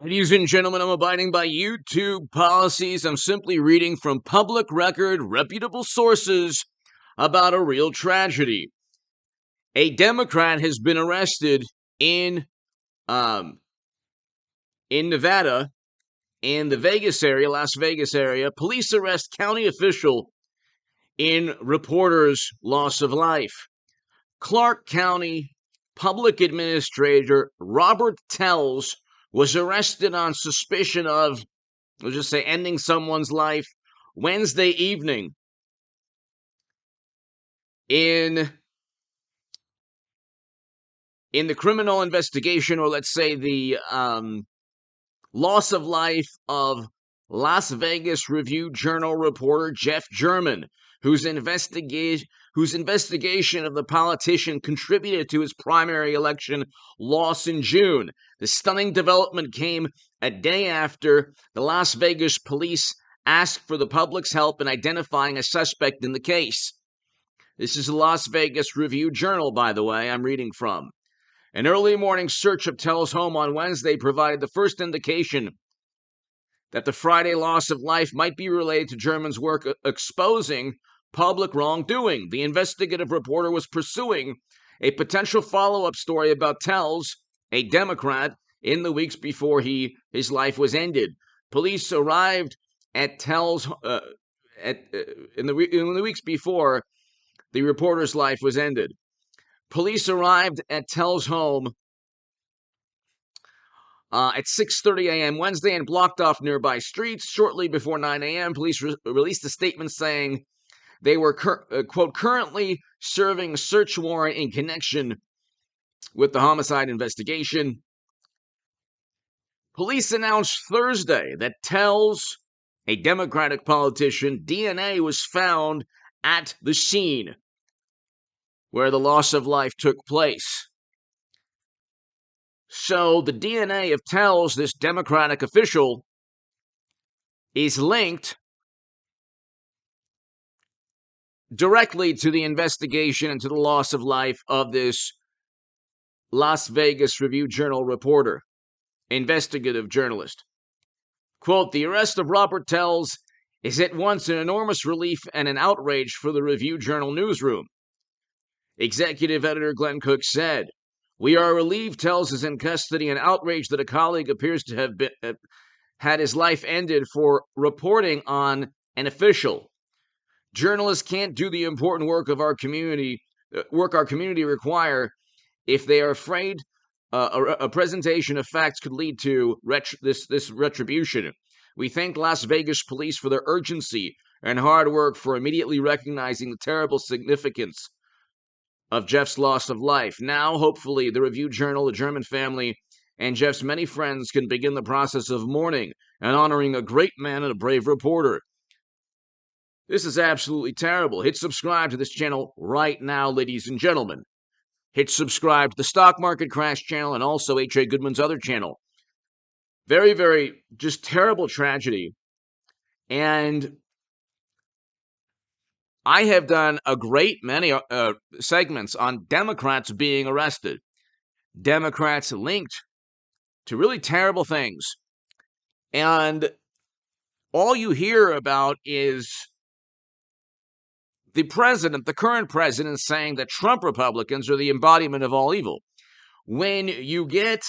Ladies and gentlemen, I'm abiding by YouTube policies. I'm simply reading from public record, reputable sources about a real tragedy. A Democrat has been arrested in Nevada, in the Vegas area, Las Vegas area. Police arrest county official in reporter's loss of life. Clark County Public Administrator Robert Tells was arrested on suspicion of, let's just say, ending someone's life Wednesday evening in the criminal investigation, or let's say the loss of life of Las Vegas Review-Journal reporter Jeff German, whose investigation of the politician contributed to his primary election loss in June. The stunning development came a day after the Las Vegas police asked for the public's help in identifying a suspect in the case. This is the Las Vegas Review-Journal, by the way, I'm reading from. An early morning search of Tell's home on Wednesday provided the first indication that the Friday loss of life might be related to German's work exposing public wrongdoing. The investigative reporter was pursuing a potential follow-up story about Tell's, a Democrat, in the weeks before his life was ended. Police arrived at Tell's in the weeks before the reporter's life was ended. Police arrived at Tell's home at 6:30 a.m. Wednesday and blocked off nearby streets. Shortly before 9 a.m., police released a statement saying they were, quote, currently serving a search warrant in connection with the homicide investigation. Police announced Thursday that Tell's, a Democratic politician, DNA was found at the scene where the loss of life took place. So the DNA of Tell's, this Democratic official, is linked directly to the investigation and to the loss of life of this Las Vegas Review-Journal reporter, investigative journalist. Quote, the arrest of Robert Tells is at once an enormous relief and an outrage for the Review-Journal newsroom. Executive editor Glenn Cook said, we are relieved Tells is in custody and outraged that a colleague appears to have had his life ended for reporting on an official. Journalists can't do the important work of our community require if they are afraid a presentation of facts could lead to this retribution. We thank Las Vegas police for their urgency and hard work for immediately recognizing the terrible significance of Jeff's loss of life. Now, hopefully, the Review-Journal, the German family, and Jeff's many friends can begin the process of mourning and honoring a great man and a brave reporter. This is absolutely terrible. Hit subscribe to this channel right now, ladies and gentlemen. Hit subscribe to the Stock Market Crash channel and also H.A. Goodman's other channel. Very, very just terrible tragedy. And I have done a great many segments on Democrats being arrested. Democrats linked to really terrible things. And all you hear about is the president, the current president, saying that Trump Republicans are the embodiment of all evil. When you get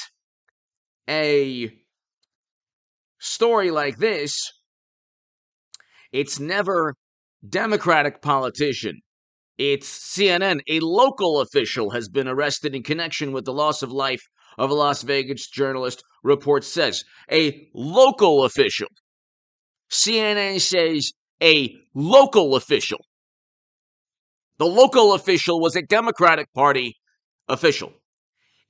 a story like this, it's never Democratic politician. It's CNN. A local official has been arrested in connection with the loss of life of a Las Vegas journalist, report says. A local official. CNN says a local official. The local official was a Democratic Party official.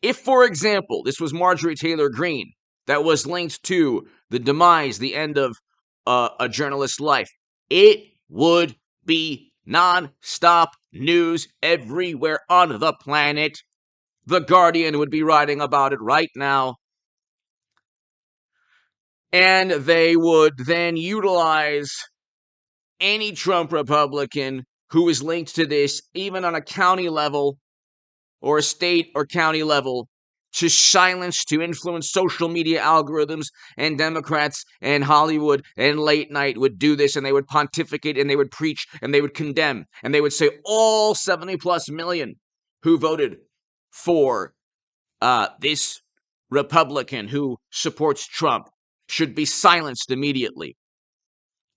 If, for example, this was Marjorie Taylor Greene that was linked to the demise, the end of a journalist's life, it would be non-stop news everywhere on the planet. The Guardian would be writing about it right now. And they would then utilize any Trump Republican who is linked to this, even on a county level or a state or county level, to silence, to influence social media algorithms, and Democrats and Hollywood and late night would do this, and they would pontificate, and they would preach, and they would condemn, and they would say all 70 plus million who voted for this Republican who supports Trump should be silenced immediately.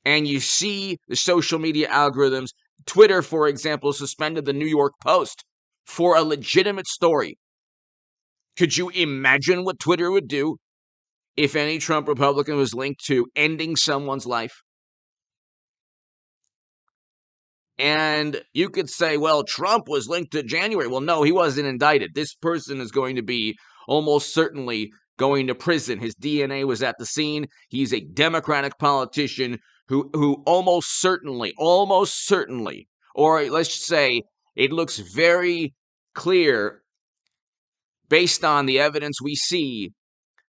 And you see the social media algorithms. Twitter, for example, suspended the New York Post for a legitimate story. Could you imagine what Twitter would do if any Trump Republican was linked to ending someone's life? And you could say, well, Trump was linked to January. Well, no, he wasn't indicted. This person is going to be almost certainly going to prison. His DNA was at the scene. He's a Democratic politician who almost certainly, or let's say it looks very clear based on the evidence we see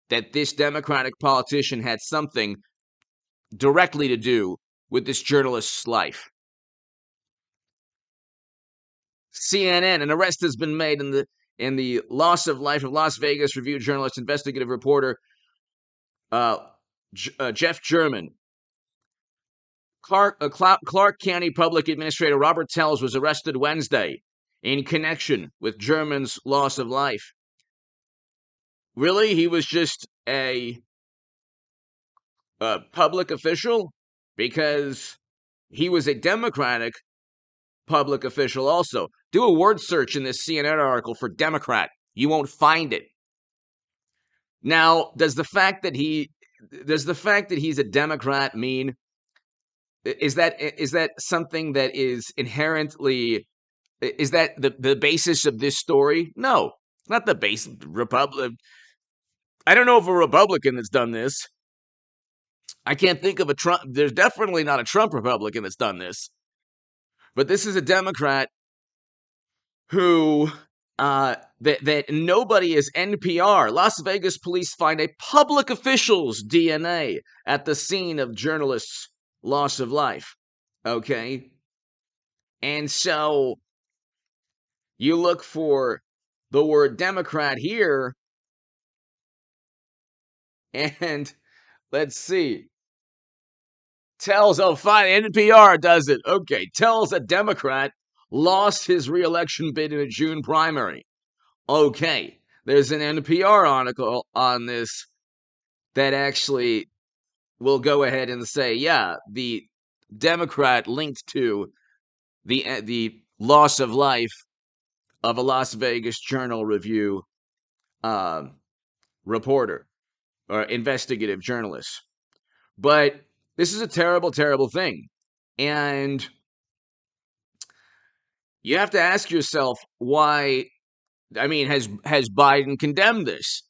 that this Democratic politician had something directly to do with this journalist's life. CNN, an arrest has been made in the loss of life of Las Vegas Review journalist, investigative reporter Jeff German. Clark County Public Administrator Robert Tells was arrested Wednesday in connection with German's loss of life. Really? He was just a public official? Because he was a Democratic public official also. Do a word search in this CNN article for Democrat. You won't find it. Now, does the fact that he's a Democrat mean, is that something that is inherently, is that the basis of this story? No, not the basis. I don't know of a Republican that's done this. I can't think of a Trump. There's definitely not a Trump Republican that's done this. But this is a Democrat who that nobody is NPR. Las Vegas police find a public official's DNA at the scene of journalist's loss of life. Okay? And so you look for the word Democrat here, and let's see. Tells, oh, fine, NPR does it. Okay, Tells a Democrat lost his re-election bid in a June primary. Okay, there's an NPR article on this that actually will go ahead and say, yeah, the Democrat linked to the loss of life of a Las Vegas Journal Review reporter or investigative journalist. But this is a terrible, terrible thing. And you have to ask yourself why. I mean, has Biden condemned this?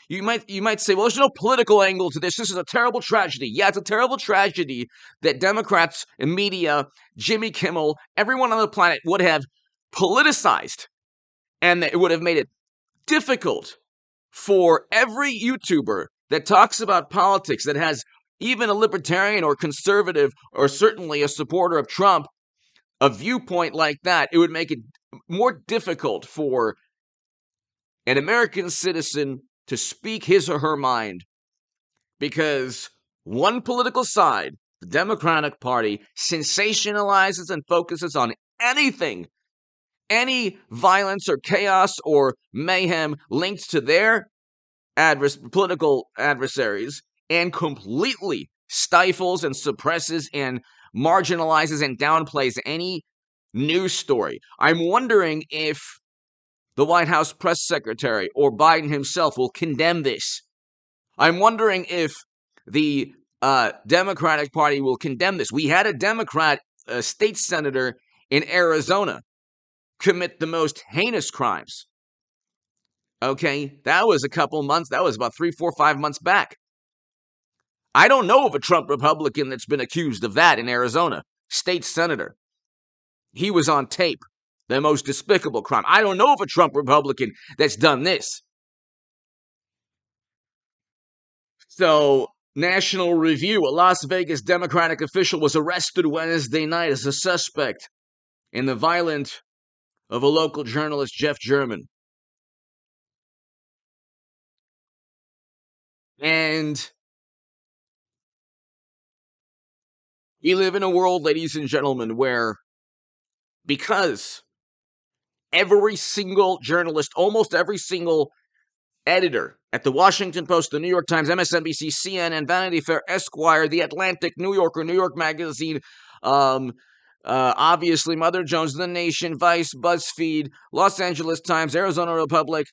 You might say, well, there's no political angle to this. This is a terrible tragedy. Yeah, it's a terrible tragedy that Democrats and media, Jimmy Kimmel, everyone on the planet would have politicized, and that it would have made it difficult for every YouTuber that talks about politics, that has even a libertarian or conservative or certainly a supporter of Trump, a viewpoint like that. It would make it more difficult for an American citizen to speak his or her mind, because one political side, the Democratic Party, sensationalizes and focuses on anything, any violence or chaos or mayhem linked to their political adversaries, and completely stifles and suppresses and marginalizes and downplays any news story. I'm wondering if the White House press secretary or Biden himself will condemn this. I'm wondering if the Democratic Party will condemn this. We had a Democrat state senator in Arizona commit the most heinous crimes. Okay, that was a couple months. That was about 3, 4, 5 months back. I don't know of a Trump Republican that's been accused of that in Arizona. State senator. He was on tape. The most despicable crime. I don't know of a Trump Republican that's done this. So, National Review, a Las Vegas Democratic official was arrested Wednesday night as a suspect in the violence of a local journalist, Jeff German. And we live in a world, ladies and gentlemen, where because every single journalist, almost every single editor at the Washington Post, the New York Times, MSNBC, CNN, Vanity Fair, Esquire, The Atlantic, New Yorker, New York Magazine, obviously Mother Jones, The Nation, Vice, BuzzFeed, Los Angeles Times, Arizona Republic,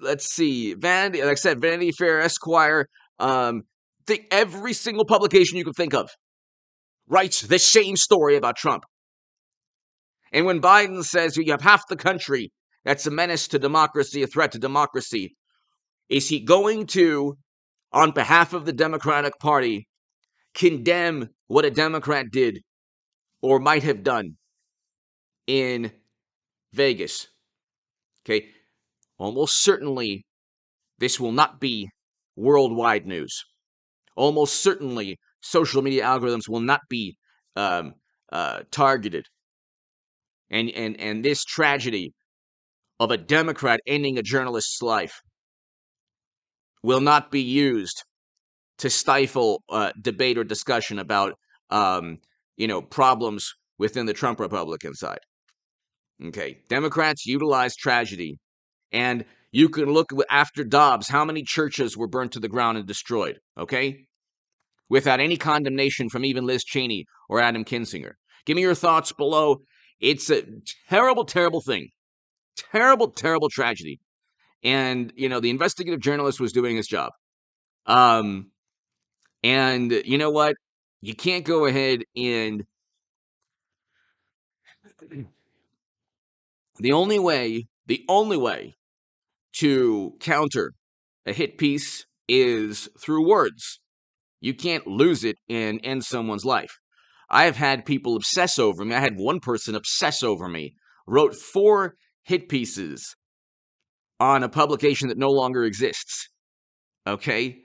let's see, Vanity, like I said, Vanity Fair, Esquire, every single publication you can think of writes the same story about Trump. And when Biden says you have half the country that's a menace to democracy, a threat to democracy, is he going to, on behalf of the Democratic Party, condemn what a Democrat did or might have done in Vegas? Okay, almost certainly this will not be worldwide news. Almost certainly social media algorithms will not be targeted. And this tragedy of a Democrat ending a journalist's life will not be used to stifle debate or discussion about problems within the Trump Republican side. Okay, Democrats utilize tragedy, and you can look after Dobbs, how many churches were burnt to the ground and destroyed, okay? Without any condemnation from even Liz Cheney or Adam Kinzinger. Give me your thoughts below. It's a terrible, terrible thing. Terrible, terrible tragedy. And, the investigative journalist was doing his job. And you know what? You can't go ahead and the only way to counter a hit piece is through words. You can't lose it and end someone's life. I have had people obsess over me. I had one person obsess over me, wrote 4 hit pieces on a publication that no longer exists. Okay?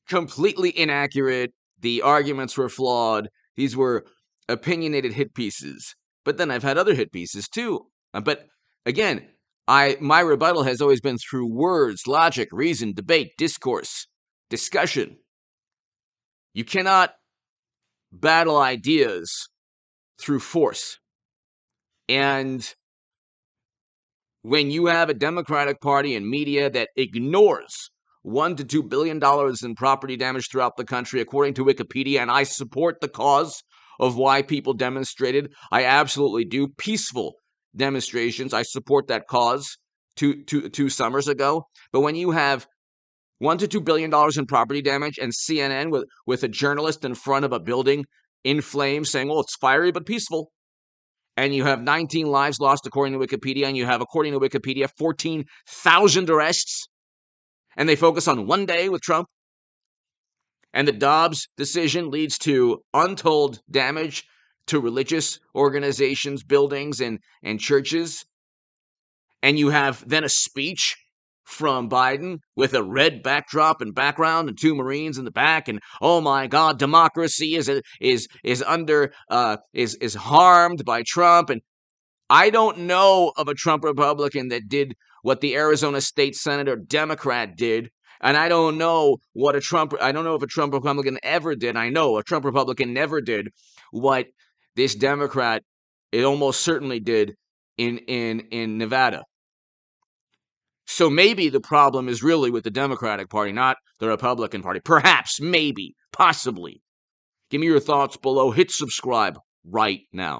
Completely inaccurate. The arguments were flawed. These were opinionated hit pieces. But then I've had other hit pieces too. But again, my rebuttal has always been through words, logic, reason, debate, discourse, discussion. You cannot battle ideas through force. And when you have a Democratic Party and media that ignores $1 to $2 billion in property damage throughout the country, according to Wikipedia, and I support the cause of why people demonstrated. I absolutely do. Peaceful demonstrations. I support that cause 2 summers ago. But when you have $1 to $2 billion in property damage and CNN with a journalist in front of a building in flames saying, well, it's fiery but peaceful, and you have 19 lives lost according to Wikipedia, and you have, according to Wikipedia, 14,000 arrests, and they focus on one day with Trump, and the Dobbs decision leads to untold damage to religious organizations, buildings, and churches, and you have then a speech from Biden with a red backdrop and background and 2 Marines in the back, and oh my God, democracy is harmed by Trump. And I don't know of a Trump Republican that did what the Arizona State Senator Democrat did. And I don't know if a Trump Republican ever did. I know a Trump Republican never did what this Democrat, it almost certainly did in Nevada. So maybe the problem is really with the Democratic Party, not the Republican Party. Perhaps, maybe, possibly. Give me your thoughts below. Hit subscribe right now.